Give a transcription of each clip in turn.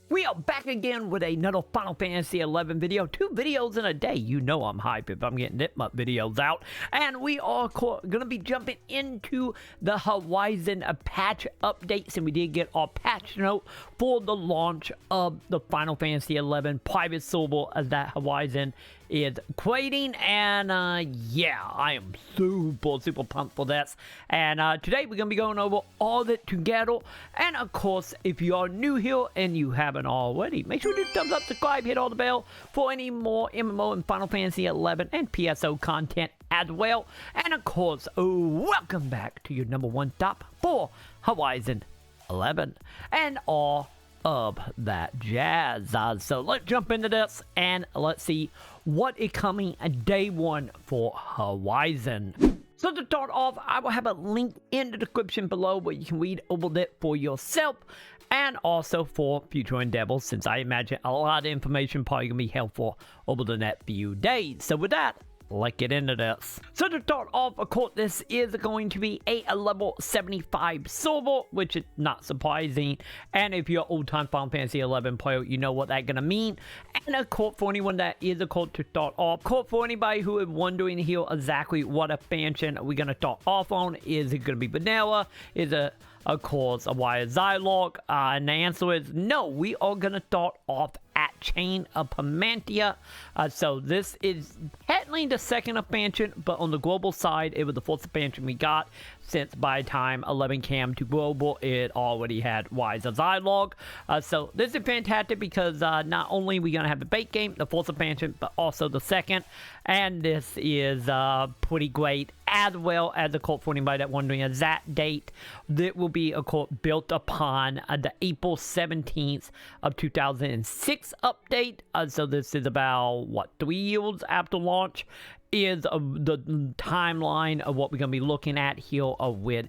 We are back again with another Final Fantasy 11 video. 2 videos in a day. You know I'm hype if I'm getting Nitmup videos out. And we are going to be jumping into the Horizon patch updates. And we did get our patch note for the launch of the Final Fantasy 11 private server that Horizon is creating. And yeah, I am super pumped for this. And today we're going to be going over all of it together. And of course, if you are new here and you haven't already, make sure to thumbs up, subscribe, hit all the bell for any more MMO and Final Fantasy 11 and PSO content as well. And of course, welcome back to your #1 stop for Horizon 11 and all of that jazz. So let's jump into this and let's see what is coming day 1 for Horizon. So to start off, I will have a link in the description below where you can read over it for yourself and also for future endeavors, since I imagine a lot of information probably going to be helpful over the next few days. So with that, let's get into this. So to start off, of course, this is going to be a level 75 server, which is not surprising. And if you're an old-time Final Fantasy 11 player, you know what that's going to mean. And of course, for anyone that is a court to start off, for anybody who is wondering here exactly what expansion we're going to start off on, is it going to be vanilla? Is it, of course, a wire Zylog? And the answer is no. We are going to start off at Chain of Permantia. So this is technically the second expansion, but on the global side, it was the fourth expansion we got, since by the time 11 came to global, it already had Wise as Zylog. So this is fantastic because not only are we going to have the base game, the fourth expansion, but also the second. And this is pretty great, as well as a cult for anybody that wondering that date. That will be a cult built upon the April 17th of 2006 update. So this is about, what, 3 years after launch, is the timeline of what we're going to be looking at here with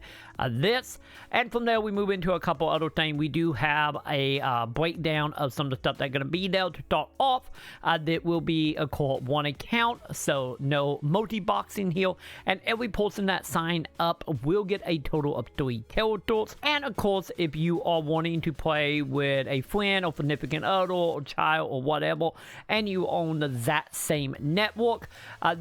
this. And from there, we move into a couple other things. We do have a breakdown of some of the stuff that's going to be there to start off. That will be a called one account, so no multi-boxing here. And every person that signed up will get a total of 3 characters. And of course, if you are wanting to play with a friend or significant other or child or whatever, and you own that same network,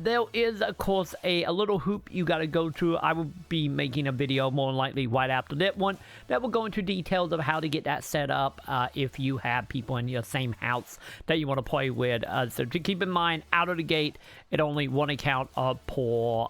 there is, of course, a little hoop you got to go through. I will be making a video more than likely right after that one that will go into details of how to get that set up if you have people in your same house that you want to play with. So to keep in mind, out of the gate, it only one account per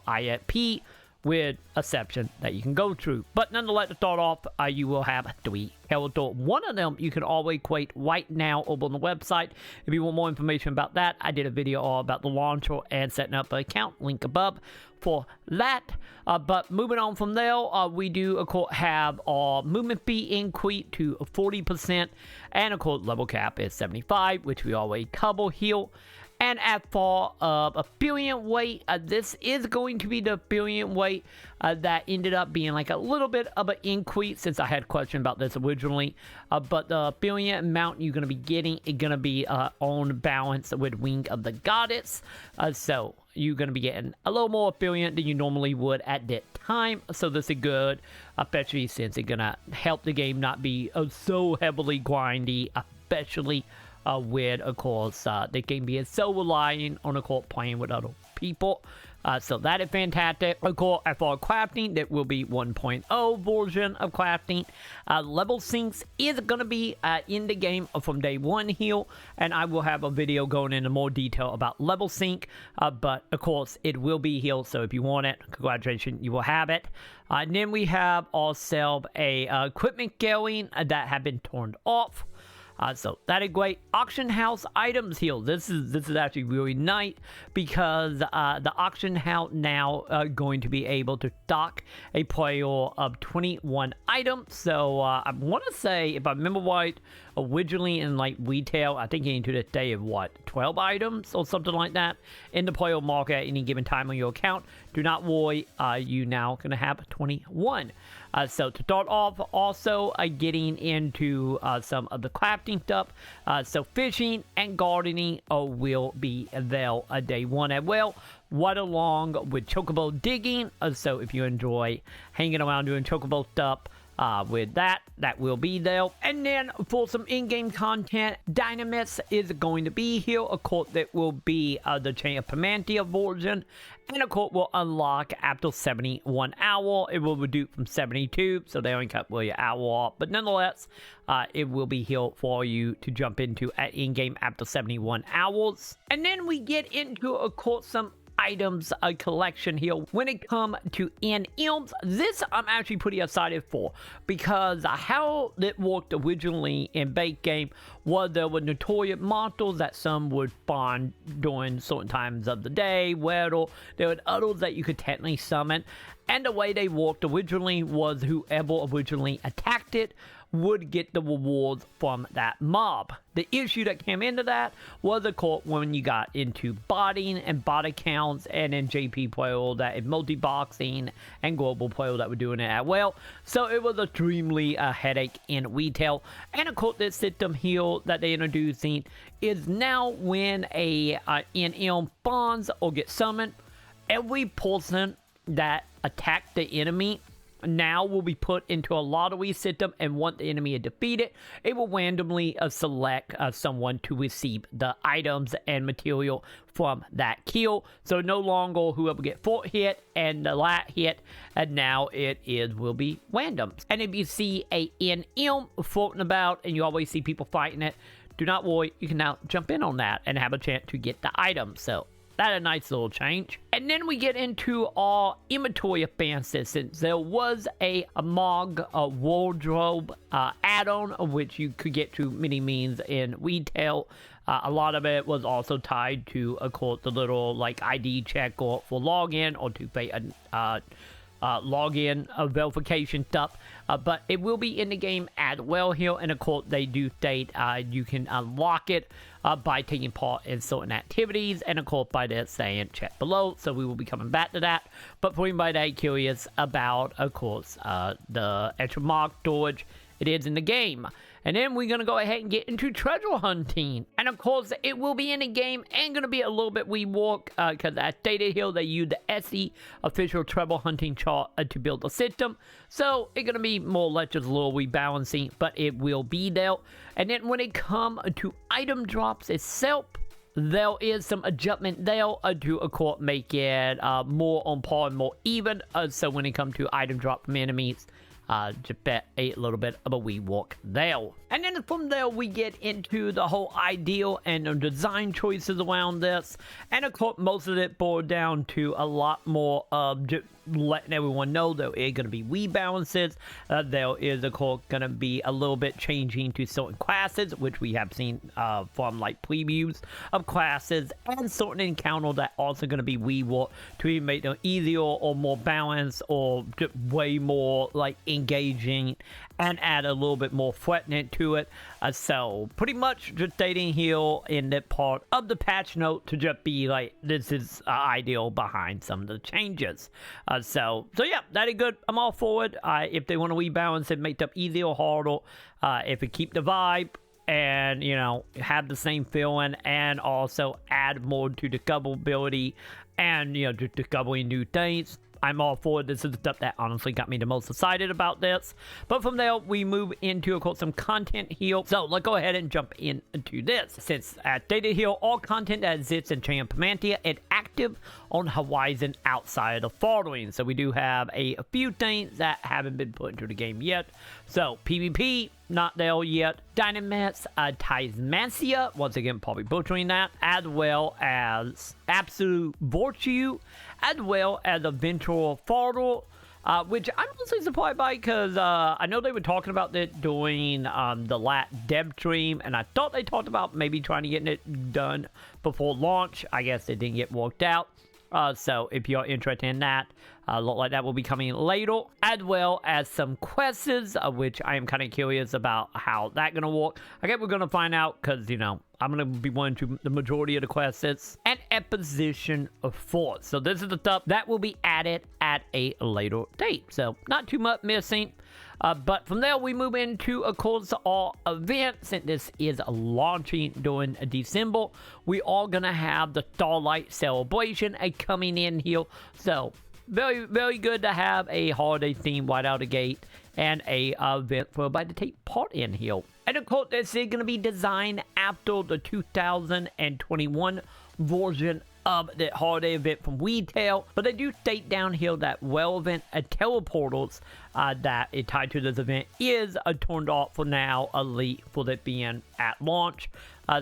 IFP, with exception that you can go through. But nonetheless, to start off, you will have 3 characters. One of them you can always equate right now over on the website. If you want more information about that, I did a video all about the launcher and setting up an account, link above for that. But moving on from there, we do of course have our movement fee increase to 40%, and of course level cap is 75, which we already cover here. And as for affiliate weight, this is going to be the affiliate weight that ended up being like a little bit of an increase, since I had a question about this originally. But the affiliate amount you're going to be getting is going to be on balance with Wing of the Goddess. So you're going to be getting a little more affiliate than you normally would at that time. So this is good, especially since it's going to help the game not be so heavily grindy, especially with, of course, the game being so reliant on, of course, playing with other people. So that is fantastic. Of course, as far as crafting, that will be 1.0 version of crafting. Level syncs is going to be in the game from day 1 here, and I will have a video going into more detail about level sync. But of course, it will be here, so if you want it, congratulations, you will have it. And then we have also a equipment going that have been turned off. So that is great. Auction house items here. This is actually really nice because the auction house now going to be able to stock a player of 21 items. So I want to say, if I remember right, originally in like retail, I think into this day of what, 12 items or something like that in the player market at any given time on your account. Do not worry, you now going to have 21. So to start off, also getting into some of the crafting stuff. So fishing and gardening will be there day 1 as well. Right along with chocobo digging. So if you enjoy hanging around doing chocobo stuff, with that will be there. And then for some in-game content, Dynamis is going to be here. Of course, that will be the Chain of Pamantia version, and of course will unlock after 71 hours. It will reduce from 72, so they only cut your hour off, but nonetheless it will be here for you to jump into at in-game after 71 hours. And then we get into, of course, some items collection here when it comes to NMs. This I'm actually pretty excited for, because how it worked originally in base game was there were notorious monsters that some would spawn during certain times of the day, where there were others that you could technically summon, and the way they worked originally was whoever originally attacked it would get the rewards from that mob. The issue that came into that was, of course, when you got into botting and bot accounts, and then JP player that is multi-boxing, and global player that were doing it as well. So it was extremely a headache in retail. And of course, this system here that they introducing is now when a NM spawns or gets summoned, every person that attacked the enemy now will be put into a lottery system, and once the enemy is defeated, it will randomly select someone to receive the items and material from that kill. So no longer whoever get 4 hit and the last hit, and now will be random. And if you see a NM floating about and you always see people fighting it, do not worry, you can now jump in on that and have a chance to get the item. So that's a nice little change. And then we get into our inventory expansions. Since there was a MOG wardrobe add-on, which you could get to many means in retail. A lot of it was also tied to, of course, the little like ID check or for login, or to pay login verification stuff, but it will be in the game as well here. And of course, they do state you can unlock it by taking part in certain activities, and of course by that saying check below. So we will be coming back to that. But for anybody that is curious about, of course, the extra mark storage, it is in the game. And then we're going to go ahead and get into treasure hunting. And of course, it will be in the game and going to be a little bit reworked, because as stated here, they use the SE official treasure hunting chart to build the system. So it's going to be more or less just a little rebalancing, but it will be there. And then when it comes to item drops itself, there is some adjustment there to, of course, make it more on par and more even. So when it comes to item drop from enemies, just bet a little bit of a rework there. And then from there, we get into the whole ideal and the design choices around this. And of course, most of it boiled down to a lot more of just letting everyone know there is going to be rebalances. There is, of course, going to be a little bit changing to certain classes, which we have seen from like previews of classes, and certain encounters that also going to be reworked to make them easier or more balanced, or just way more like engaging, and add a little bit more threatening to it. So pretty much just stating here in that part of the patch note to just be like, this is ideal behind some of the changes. So yeah, that is good. I'm all for it. If they want to rebalance it, make it easier or harder, if it keep the vibe and, you know, have the same feeling, and also add more to discoverability and, you know, just discovering new things, I'm all for it. This is the stuff that honestly got me the most excited about this. But from there, we move into, of course, some content here. So let's go ahead and jump into this. Since as stated here, all content that exists in Chain of Pamantia is active on Horizon outside of the following. So we do have a few things that haven't been put into the game yet. So PvP, not there yet. Dynamis, Tizmancia, once again probably butchering that, as well as Absolute Virtue, as well as Eventual Fardal, which I'm mostly surprised by, because I know they were talking about it during the last dev stream, and I thought they talked about maybe trying to get it done before launch. I guess it didn't get worked out. So if you're interested in that, look like that will be coming later, as well as some quests, which I am kind of curious about how that gonna work. I guess we're gonna find out, because, you know, I'm gonna be going to the majority of the quests, and Exposition of Force. So this is the stuff that will be added at a later date. So not too much missing. But from there, we move into, of course, our events, and this is launching during December. We are going to have the Starlight Celebration coming in here. So very, very good to have a holiday theme right out of the gate. and a event for everybody to take part in here. And of course, this is going to be designed after the 2021 version of the holiday event from retail, but they do state down here that relevant teleportals that is tied to this event is turned off for now, elite for it being at launch.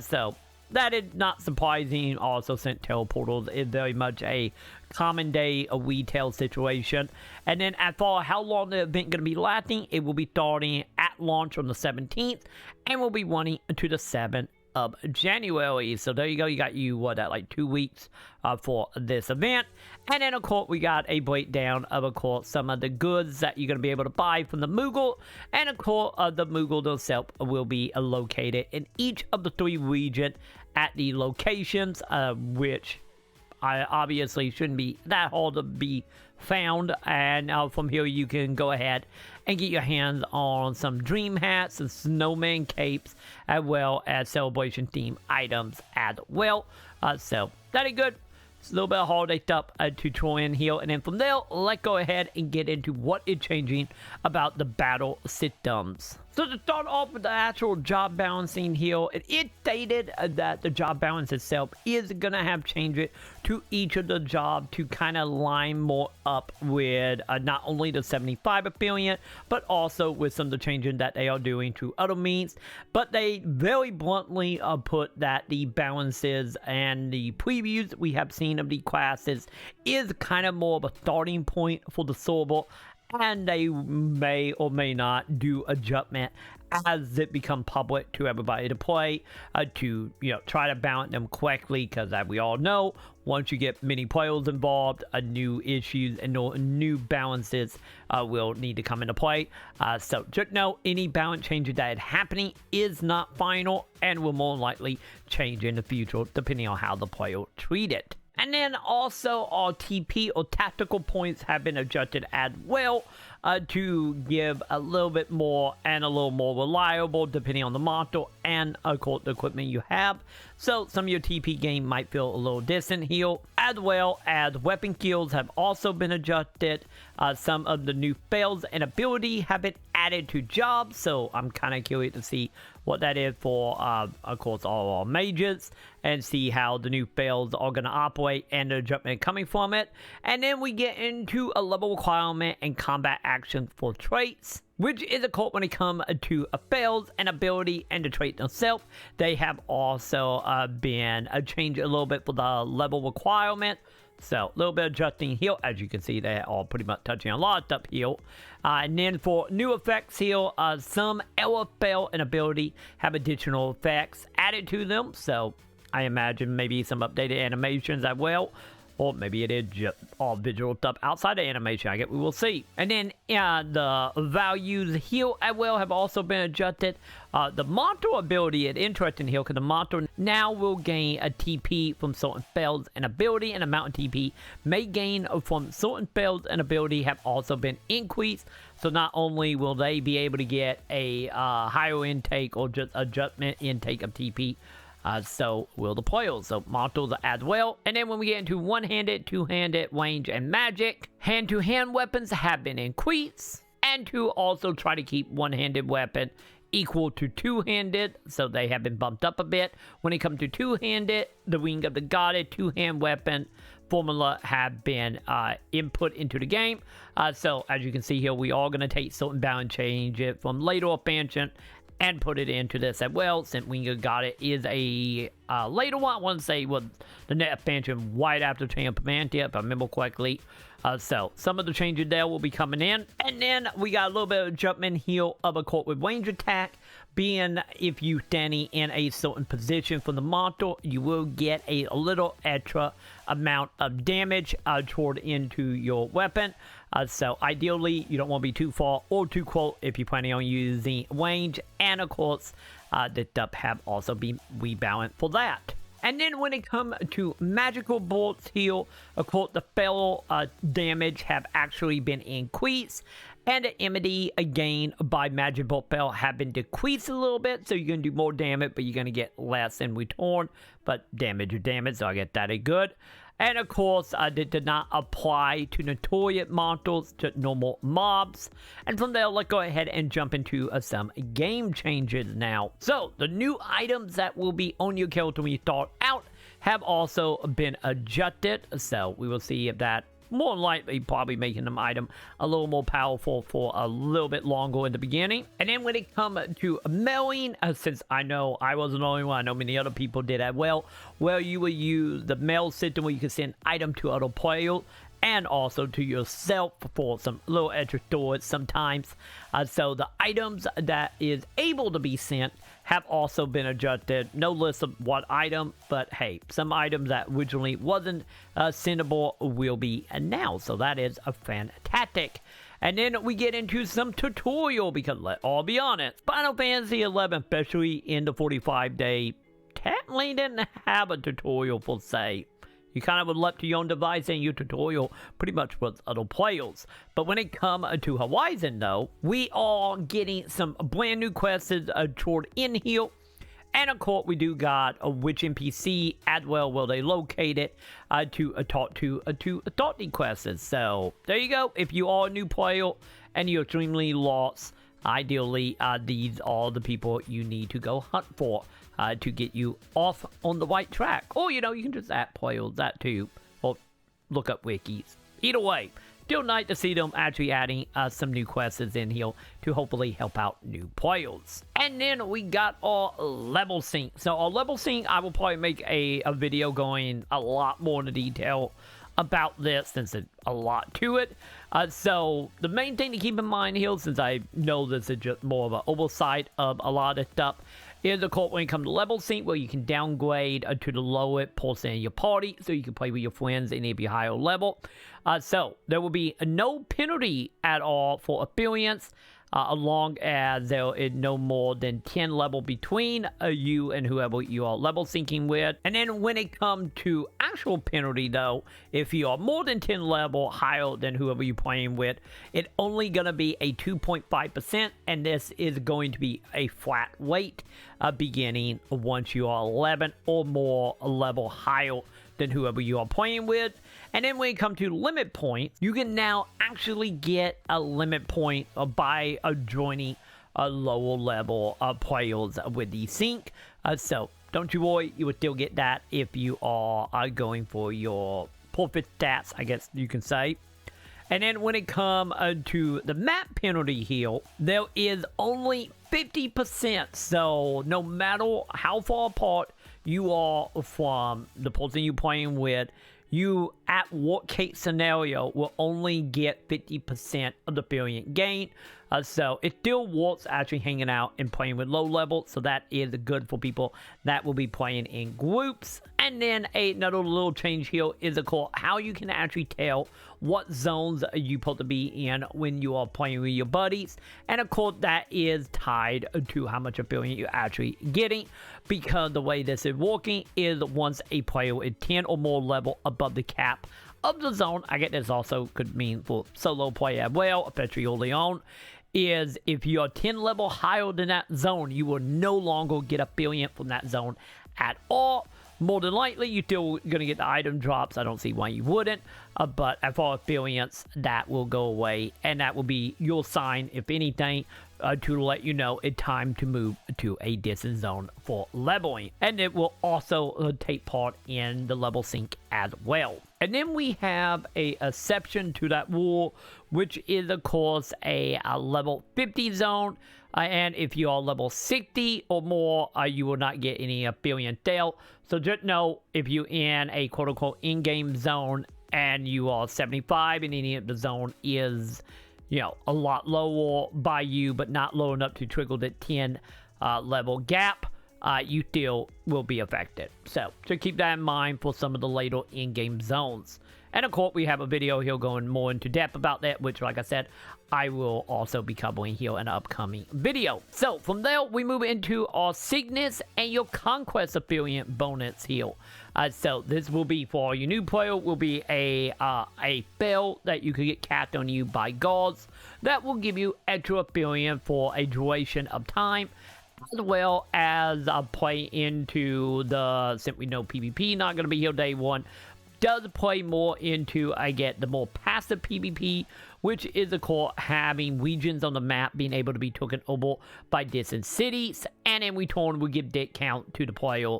So that is not surprising. Also, since teleportals is very much a common day a retail situation. And then as far as how long the event going to be lasting, it will be starting at launch on the 17th and will be running to the 7th of January. So there you go. You got like 2 weeks for this event. And then of course we got a breakdown of course some of the goods that you're going to be able to buy from the Moogle. And of course the Moogle itself will be located in each of the 3 regions at the locations, which I obviously shouldn't be that hard to be found. And from here you can go ahead and get your hands on some dream hats and snowman capes, as well as celebration theme items as well. So that is good. It's a little bit of holiday stuff to throw in here. And then from there, let's go ahead and get into what is changing about the battle systems. So to start off with the actual job balancing here, it stated that the job balance itself is going to have changes to each of the jobs to kind of line more up with not only the 75 affiliate, but also with some of the changes that they are doing to other means. But they very bluntly put that the balances and the previews we have seen of the classes is kind of more of a starting point for the server, and they may or may not do adjustment as it become public to everybody to play, to try to balance them correctly, because as we all know, once you get many players involved, new issues and new balances will need to come into play. So just know any balance changes that is happening is not final and will more likely change in the future depending on how the player treat it. And then also our TP or tactical points have been adjusted as well to give a little bit more and a little more reliable depending on the model and of course the equipment you have. So some of your TP game might feel a little distant here, as well as weapon skills have also been adjusted. Some of the new spells and ability have been added to jobs, so I'm kind of curious to see what that is for, of course, all our mages, and see how the new spells are going to operate and the adjustment coming from it. And then we get into a level requirement and combat actions for traits, which is a course when it comes to spells and ability and the trait themselves. They have also been changed a little bit for the level requirement. So, a little bit of adjusting here. As you can see, they are pretty much touching a lot of stuff here. And then for new effects here, some spell and ability have additional effects added to them. So, I imagine maybe some updated animations as well. Or maybe it is just all visual stuff outside of animation. I guess we will see. And then the values here as well have also been adjusted. The Monster ability is interesting here because the Monster now will gain a TP from certain spells and ability, and the mountain TP may gain from certain spells and ability have also been increased. So not only will they be able to get a higher intake or just adjustment intake of TP, so will the players. So models as well. And then when we get into one-handed, two-handed, range, and magic, hand-to-hand weapons have been increased. And to also try to keep one-handed weapon equal to two-handed, so they have been bumped up a bit. When it comes to two-handed, the Ring of the Goddess two-hand weapon formula have been input into the game. So as you can see here, we are going to take certain balance change it from later expansion and put it into this as well, since Ring of the Goddess is a later one. I want to say the net expansion right after Chain of Pamantia, if I remember correctly. So some of the changes there will be coming in. And then we got a little bit of adjustment here of a court with range attack, being if you standing in a certain position for the monster, you will get a little extra amount of damage toward into your weapon. So ideally, you don't want to be too far or too close if you're planning on using range. And of course, the stuff have also been rebalanced for that. And then when it comes to magical bolts here, of course, the spell damage have actually been increased. And the immunity gained by magic bolt spell have been decreased a little bit. So you're going to do more damage, but you're going to get less in return. But damage is damage, so I get that is good. And of course, it did not apply to notorious monsters, to normal mobs. And from there, let's go ahead and jump into some game changes now. So, the new items that will be on your character when you start out have also been adjusted. So, we will see if that more than likely probably making them item a little more powerful for a little bit longer in the beginning. And then when it comes to mailing, since I know I wasn't the only one, I know many other people did as well, where you will use the mail system where you can send item to other players and also to yourself for some little extra storage sometimes. So the items that is able to be sent have also been adjusted. No list of what item, but hey, some items that originally wasn't sendable will be now. So that is a fantastic. And then we get into some tutorial because let's all be honest, Final Fantasy 11, especially in the 45-day, technically didn't have a tutorial per se. You kind of would left to your own device and your tutorial pretty much with other players. But when it comes to Horizon though, we are getting some brand new quests toward in here. And of course, we do got which NPC as well will they locate it to talk to the quests. So there you go. If you are a new player and you're extremely lost, ideally these are the people you need to go hunt for to get you off on the right track. Or you know, you can just add players that too, or look up wikis. Either way, still nice to see them actually adding some new quests in here to hopefully help out new players. And then we got our level sync. So our level sync, I will probably make a video going a lot more into detail about this since it's a lot to it. So the main thing to keep in mind here, since I know this is just more of an oversight of a lot of stuff, is of course when it comes to level sync, where you can downgrade to the lowest person in your party so you can play with your friends and it'll be higher level. So there will be no penalty at all for experience, as long as there is no more than 10 level between you and whoever you are level syncing with. And then when it comes to actual penalty though, if you are more than 10 level higher than whoever you're playing with, it's only going to be a 2.5%, and this is going to be a flat rate beginning once you are 11 or more level higher than whoever you are playing with. And then when it comes to limit points, you can now actually get a limit point by joining a lower level players with the sync. So don't you worry, you will still get that if you are going for your perfect stats, I guess you can say. And then when it comes to the map penalty here, there is only 50%. So no matter how far apart you are from the person you're playing with, you, at worst case scenario, will only get 50% of the experience gain. So it still works actually hanging out and playing with low level. So that is good for people that will be playing in groups. And then another little change here is, of course, how you can actually tell what zones you're supposed to be in when you are playing with your buddies. And of course, that is tied to how much experience you're actually getting, because the way this is working is once a player is 10 or more level above the cap of the zone, I guess this also could mean for solo play as well, especially early on, is if you're 10 level higher than that zone, you will no longer get experience from that zone at all. More than likely, you're still going to get the item drops. I don't see why you wouldn't. But as far as experience, that will go away. And that will be your sign, if anything, to let you know it's time to move to a distant zone for leveling. And it will also take part in the level sync as well. And then we have a exception to that rule, which is, of course, a level 50 zone. And if you are level 60 or more, you will not get any experience there. So just know, if you're in a quote-unquote in-game zone and you are 75 and any of the zone is, you know, a lot lower by you, but not low enough to trigger the 10 level gap, you still will be affected. So keep that in mind for some of the later in-game zones. And of course, we have a video here going more into depth about that, which, like I said, I will also be covering here in an upcoming video. So from there, we move into our sickness and your conquest experience bonus here. So this will be for your new player, will be a spell that you can get cast on you by gods that will give you extra experience for a duration of time, as well as play into the, since we know PvP not going to be here day one, does play more into, I get the more passive PvP, which is of course having regions on the map being able to be taken over by distant cities, and in return we give death count to the player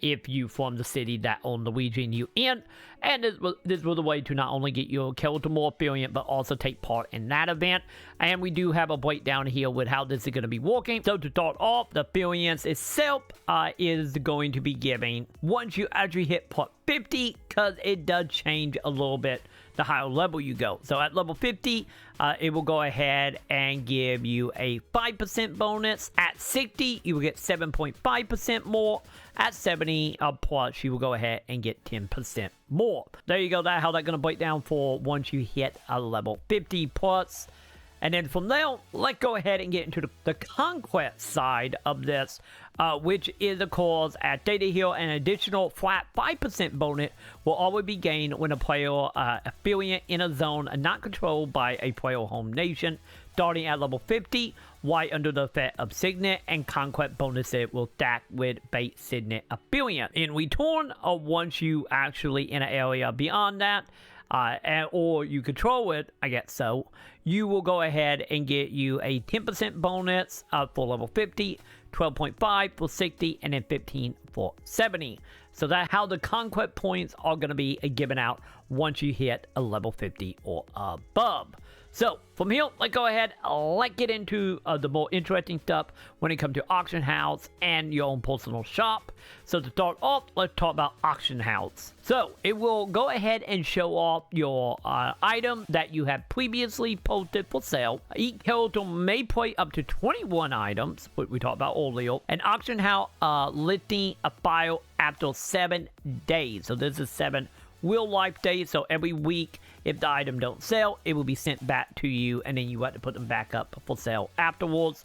if you form the city that on the region you in. And this was a way to not only get your character more experience, but also take part in that event. And we do have a breakdown here with how this is going to be working. So to start off, the experience itself is going to be giving once you actually hit part 50, because it does change a little bit the higher level you go. So at level 50, it will go ahead and give you a 5% bonus. At 60, you will get 7.5% more. At 70 plus, you will go ahead and get 10% more. There you go. That's how that's going to break down for once you hit a level 50 plus. And then from there, let's go ahead and get into the conquest side of this, which is, of course, at Data Hill, an additional flat 5% bonus will always be gained when a player affiliate in a zone not controlled by a player home nation, starting at level 50, while under the effect of Signet, and conquest bonuses will stack with base Signet affiliate. In return, once you actually in an area beyond that, or you control it, I guess so, you will go ahead and get you a 10% bonus for level 50, 12.5 for 60, and then 15 for 70. So that's how the conquest points are going to be given out once you hit a level 50 or above. So from here, let's go ahead, let's get into the more interesting stuff when it comes to auction house and your own personal shop. So to start off, let's talk about auction house. So it will go ahead and show off your item that you have previously posted for sale. Each character may play up to 21 items, what we talked about earlier. An auction house listing a file after 7 days. So this is 7 real life days. So every week, if the item don't sell, it will be sent back to you, and then you have to put them back up for sale afterwards.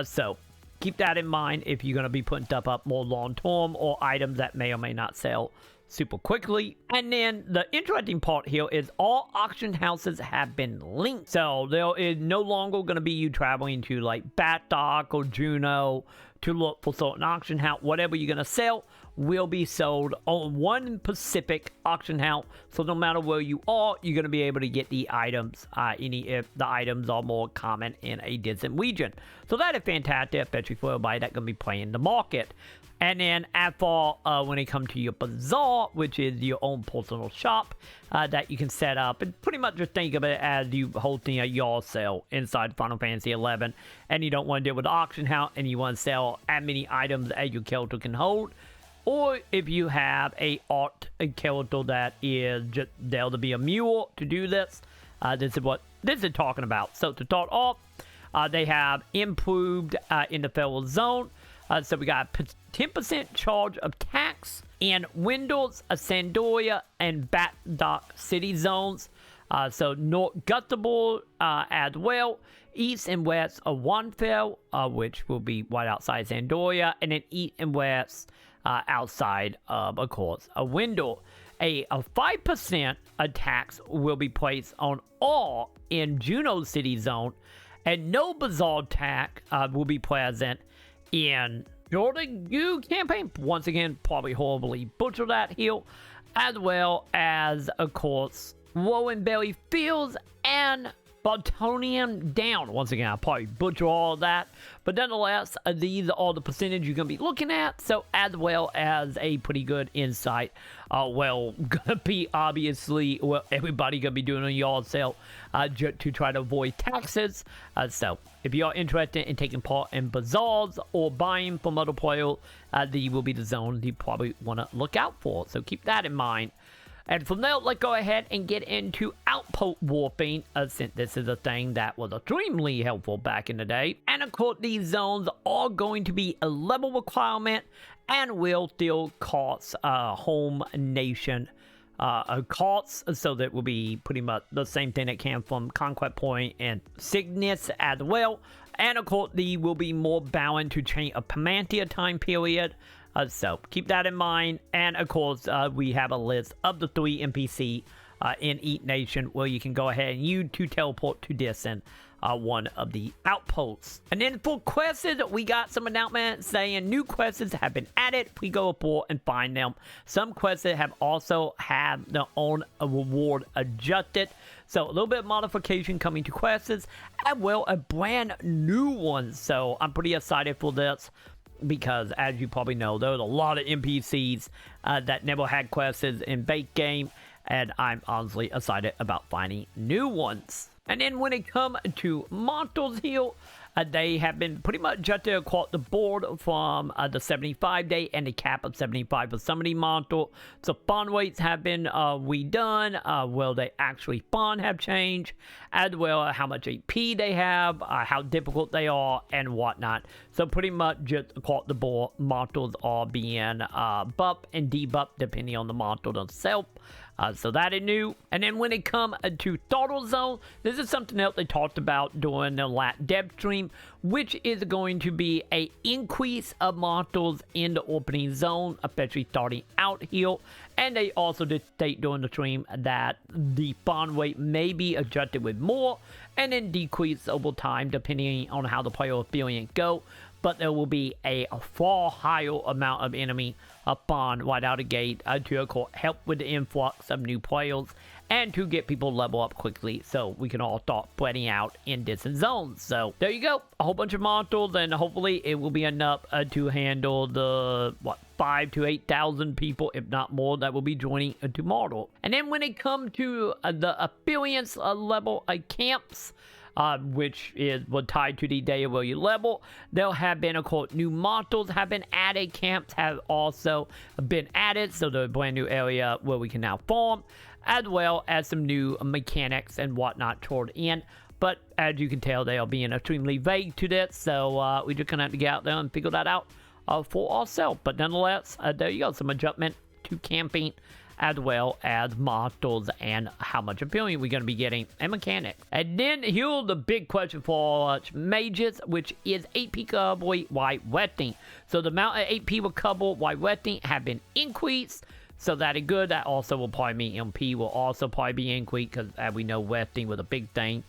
So keep that in mind if you're going to be putting stuff up more long term, or items that may or may not sell super quickly. And then the interesting part here is all auction houses have been linked. So there is no longer going to be you traveling to like Batdock or Juno to look for certain auction house. Whatever you're going to sell will be sold on one specific auction house. So no matter where you are, you're going to be able to get the items, if the items are more common in a distant region. So that is fantastic, especially for everybody that's going to be playing the market. And then as for when it comes to your bazaar, which is your own personal shop that you can set up, and pretty much just think of it as you hosting a yard sale inside Final Fantasy 11, and you don't want to deal with the auction house, and you want to sell as many items as your character can hold. Or if you have a art character that is just there to be a mule to do this, this is what this is talking about. So to start off, they have improved in the federal zone. So we got 10% charge of tax in Windows, Sandoria, and Batdock city zones. So North Gustable as well. East and west of Wanfell, which will be right outside Sandoria, and then east and west outside of course, a window. A 5% tax will be placed on all in Juno City Zone, and no bazaar tax will be present in Jordan U campaign. Once again, probably horribly butcher that here, as well as, of course, Rowanberry Fields and Bartonian Down. Once again, I'll probably butcher all of that, but nonetheless, these are all the percentage you're going to be looking at, so as well as a pretty good insight. Gonna be obviously, everybody gonna be doing a yard sale to try to avoid taxes. So if you are interested in taking part in bazaars or buying from other players, these will be the zones you probably want to look out for, so keep that in mind. And from there, let's go ahead and get into outpost warping, since this is a thing that was extremely helpful back in the day. And of course, these zones are going to be a level requirement and will still cost home nation costs. So that will be pretty much the same thing that came from Conquest Point and Cygnus as well. And of course, these will be more bound to change a Pamantia time period. So keep that in mind. And of course, we have a list of the 3 NPC in each nation where you can go ahead and use to teleport to distant one of the outposts. And then for quests, we got some announcements saying new quests have been added. We go report and find them. Some quests have also have their own reward adjusted. So a little bit of modification coming to quests, as well as brand new ones. So I'm pretty excited for this, because as you probably know, there's a lot of NPCs that never had quests in base game, and I'm honestly excited about finding new ones. And then when it comes to modules here, they have been pretty much adjusted across the board from the 75-day and the cap of 75 for some of the modules. So spawn weights have been redone. Well, they actually spawn have changed, as well as how much AP they have, how difficult they are, and whatnot. So pretty much just across the board, modules are being buffed and debuffed depending on the module itself. So that is new. And then when it comes to Throttle Zone, this is something else they talked about during the last dev stream, which is going to be a increase of modules in the opening zone, especially starting out here. And they also did state during the stream that the spawn weight may be adjusted with more and then decrease over time depending on how the player experience go. But there will be a far higher amount of enemy spawn right out of the gate to help with the influx of new players and to get people level up quickly, so we can all start spreading out in distant zones. So there you go, a whole bunch of modules, and hopefully it will be enough to handle the 5,000 to 8,000 people, if not more, that will be joining tomorrow. And then when it comes to the experience level camps, which was tied to the day where you level, there have been, of course, new modules have been added. Camps have also been added, so there's a brand new area where we can now farm, as well as some new mechanics and whatnot toward the end. But as you can tell, they are being extremely vague to this, so we're just gonna have to get out there and figure that out for ourselves. But nonetheless, there you go, some adjustment to camping, as well as modules and how much appealing we're going to be getting and mechanics. And then here's the big question for us mages, which is AP recovery while wetting. So the amount of AP recovery while wetting have been increased, so that is good. That also will probably mean MP will also probably be increased, because as we know, wetting was a big thing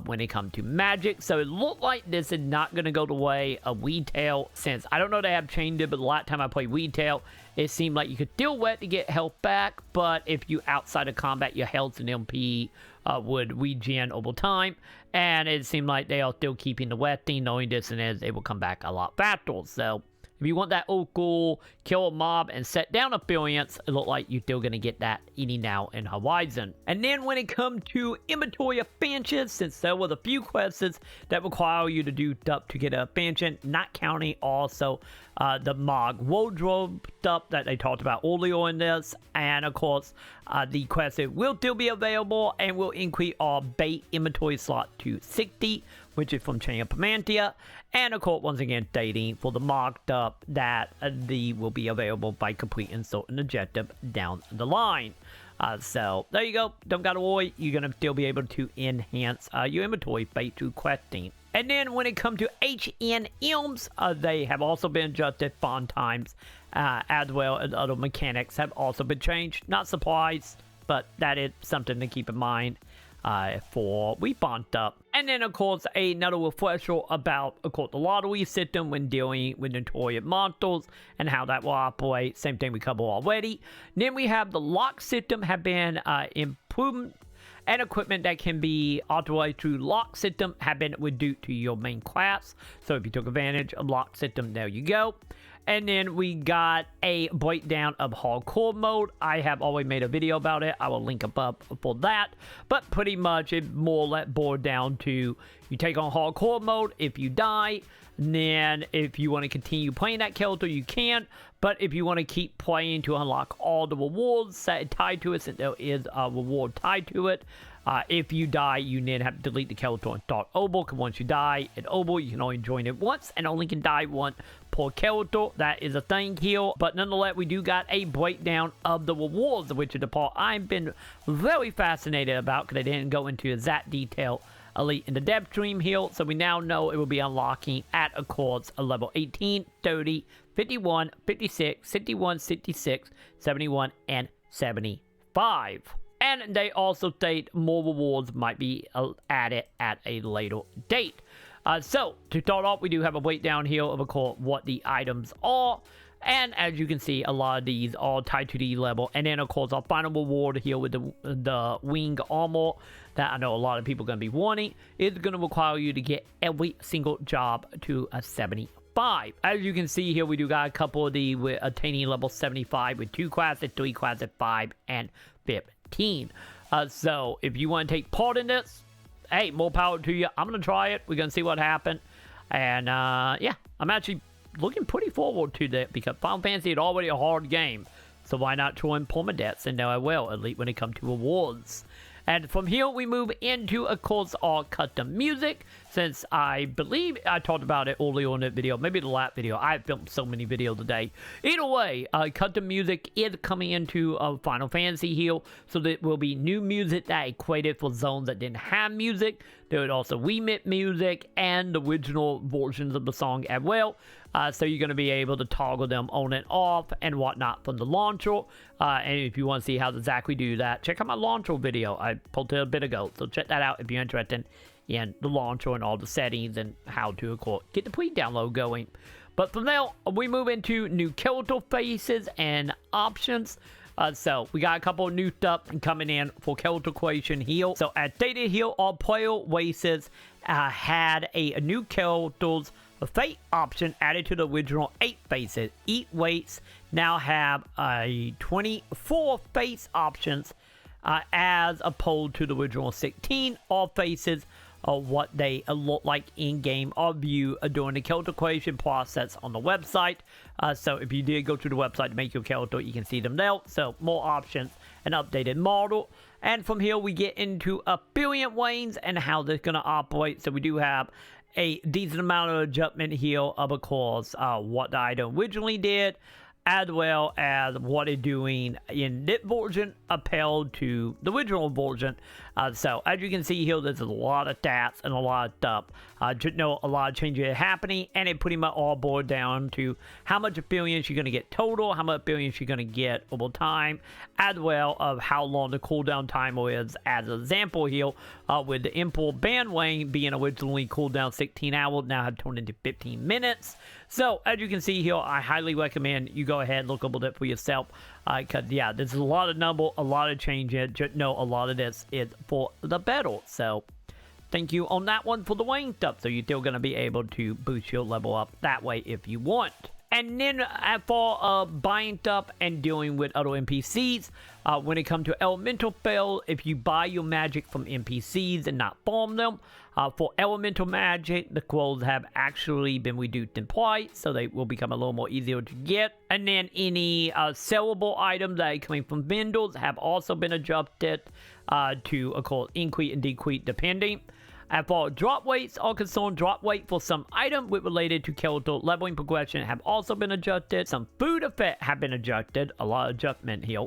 when it comes to magic. So it looked like this is not going to go the way of retail, since I don't know they have changed it, but the last time I played retail, it seemed like you could still wet to get health back, but if you outside of combat, your health and MP would regen over time, and it seemed like they are still keeping the wetting, knowing this and as it will come back a lot faster. So if you want that old school kill a mob and set down experience, it looks like you're still going to get that any now in Horizon. And then when it comes to inventory expansions, since there was a few quests that require you to do stuff to get an expansion, not counting also the Mog wardrobe stuff that they talked about earlier in this, and of course the quest will still be available and will increase our bait inventory slot to 60, which is from Chain of Pamantia, and of course once again stating for the Mog stuff that the will be available by completing certain objective down the line. So there you go, don't gotta worry, you're gonna still be able to enhance your inventory based through questing. And then when it comes to HNMs, they have also been adjusted. Spawn times, as well as other mechanics, have also been changed. Not surprised, but that is something to keep in mind for respawn stuff. And then, of course, another refresher about, of course, the lottery system when dealing with notorious monsters and how that will operate. Same thing we covered already. Then we have the lock system have been improved, and equipment that can be authorized through lock system have been reduced to your main class. So if you took advantage of lock system, there you go. And then we got a breakdown of hardcore mode. I have already made a video about it. I will link above for that. But pretty much it more or less boiled down to you take on hardcore mode. If you die, then if you want to continue playing that character, you can. But if you want to keep playing to unlock all the rewards that tied to it, since there is a reward tied to it, if you die, you then have to delete the character and start over, because once you die at over, you can only join it once and only can die once per character. That is a thing here. But nonetheless, we do got a breakdown of the rewards, which is the part I've been very fascinated about, because they didn't go into exact detail elite in the dev stream here. So we now know it will be unlocking at, of course, a level 18, 30, 51, 56, 61, 66, 71, and 75. And they also state more rewards might be added at a later date. So, to start off, we do have a breakdown here of, course, what the items are. And as you can see, a lot of these are tied to the level. And then, of course, our final reward here with the wing armor that I know a lot of people are going to be wanting is going to require you to get every single job to a 75. As you can see here, we do got a couple of the with attaining level 75 with 2 classes, 3 classes, 5, and 15. So, if you want to take part in this, hey, more power to you. I'm going to try it. We're going to see what happens. And, yeah, I'm actually looking pretty forward to that because Final Fantasy is already a hard game. So why not throw in permadeaths? And now I will, at least when it comes to awards. And from here, we move into, of course, our custom music. Since I believe I talked about it earlier in that video, maybe the last video. I filmed so many videos today. Either way, custom music is coming into Final Fantasy here. So there will be new music that equated for zones that didn't have music. There would also remix music and the original versions of the song as well. So you're going to be able to toggle them on and off and whatnot from the launcher. And if you want to see how to exactly do that, check out my launcher video I posted a bit ago. So check that out if you're interested in the launcher and all the settings and how to, of course, get the pre-download going. But from there, we move into new character faces and options. So we got a couple of new stuff coming in for character creation here. So as stated here, all player races had a new characters fate option added to the original 8 faces. Each race now have a 24 face options as opposed to the original 16. All faces are what they look like in-game or view during the character creation process on the website. So if you did go to the website to make your character, you can see them there. So more options, an updated model. And from here, we get into affiliate lanes and how they're going to operate. So we do have a decent amount of adjustment here of course, what the item originally did, as well as what it's doing in this version compared to the original version. So as you can see here, there's a lot of stats and a lot of stuff. Just know a lot of changes are happening, and it pretty much all boils down to how much experience you're going to get total, how much experience you're going to get over time, as well of how long the cooldown time is. As an example here, with the import band lane being originally cooldown 16 hours, now have turned into 15 minutes. So as you can see here, I highly recommend you go ahead and look up that for yourself. Because, yeah, there's a lot of number, a lot of changes. Just know a lot of this is for the better. So, thank you on that one for the wing stuff. So, you're still going to be able to boost your level up that way if you want. And then for buying stuff and dealing with other NPCs, when it comes to elemental spells, if you buy your magic from NPCs and not farm them, for elemental magic, the quotes have actually been reduced in price, so they will become a little more easier to get. And then any sellable items that are coming from vendors have also been adjusted to, of course, increase and decrease depending. As far as drop weights are concerned, drop weight for some items with related to character leveling progression have also been adjusted. Some food effects have been adjusted, a lot of adjustment here.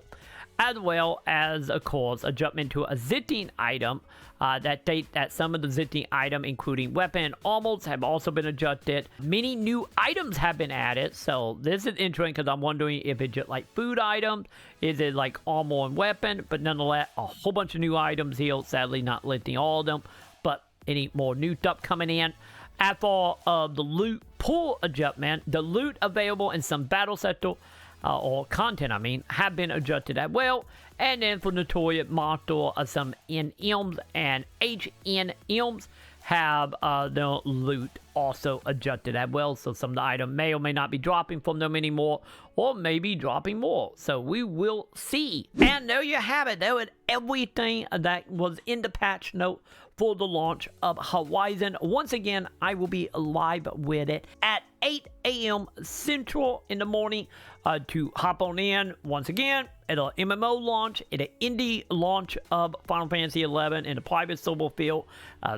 As well as, of course, adjustment to a zitting item that state that some of the zitting item, including weapon and armors, have also been adjusted. Many new items have been added, so this is interesting because I'm wondering if it's just like food items, is it like armor and weapon, but nonetheless, a whole bunch of new items here, sadly not listing all of them, but any more new stuff coming in. As for the loot pool adjustment, the loot available in some battle sector or content, have been adjusted as well. And then for Notorious Monster, some NMs and HNMs have their loot also adjusted as well. So some of the items may or may not be dropping from them anymore, or maybe dropping more. So we will see. And there you have it. There was everything that was in the patch note for the launch of Horizon. Once again, I will be live with it at 8 a.m. Central in the morning to hop on in. Once again, at an MMO launch, at an indie launch of Final Fantasy XI in the private server field.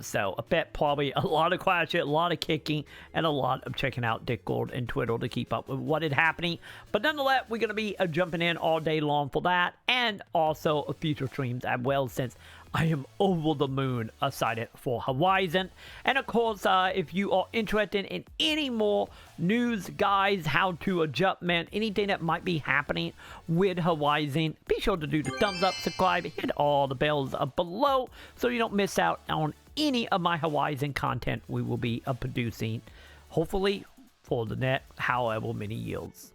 So I bet probably a lot of clashes, a lot of kicking and a lot of checking out Discord and Twitter to keep up with what is happening. But nonetheless, we're going to be jumping in all day long for that, and also future streams as well, since I am over the moon excited for Horizon. And of course, if you are interested in any more news, guys, how to adjustment, anything that might be happening with Horizon, be sure to do the thumbs up, subscribe, hit all the bells up below so you don't miss out on any of my Horizon content we will be producing, hopefully for the next however many years.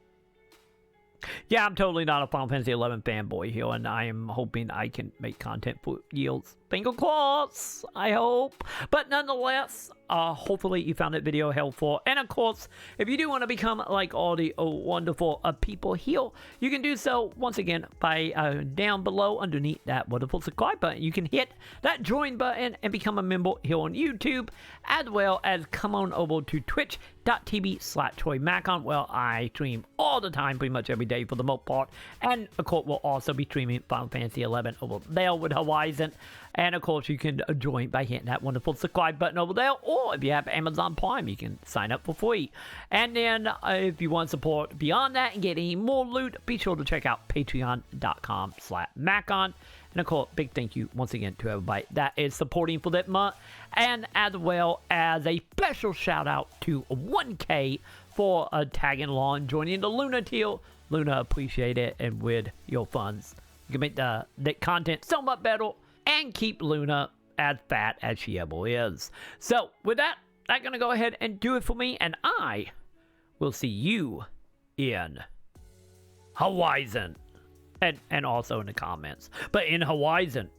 Yeah, I'm totally not a Final Fantasy 11 fanboy here, and I am hoping I can make content for years. Finger crossed, I hope. But nonetheless, hopefully you found that video helpful. And of course, if you do want to become like all the wonderful people here, you can do so once again by down below underneath that wonderful subscribe button. You can hit that join button and become a member here on YouTube, as well as come on over to twitch.tv/TroyMaconn, where I stream all the time, pretty much every day for the most part. And of course, we'll also be streaming Final Fantasy 11 over there with Horizon. And of course, you can join by hitting that wonderful subscribe button over there. Or if you have Amazon Prime, you can sign up for free. And then if you want support beyond that and get any more loot, be sure to check out patreon.com/Maconn. And of course, big thank you once again to everybody that is supporting for that month. And as well as a special shout out to 1K for tagging along, joining the Luna tier. Luna, appreciate it. And with your funds, you can make the content so much better and keep Luna as fat as she ever is. So, with that, I'm going to go ahead and do it for me, and I will see you in Horizon. And also in the comments. But in Horizon.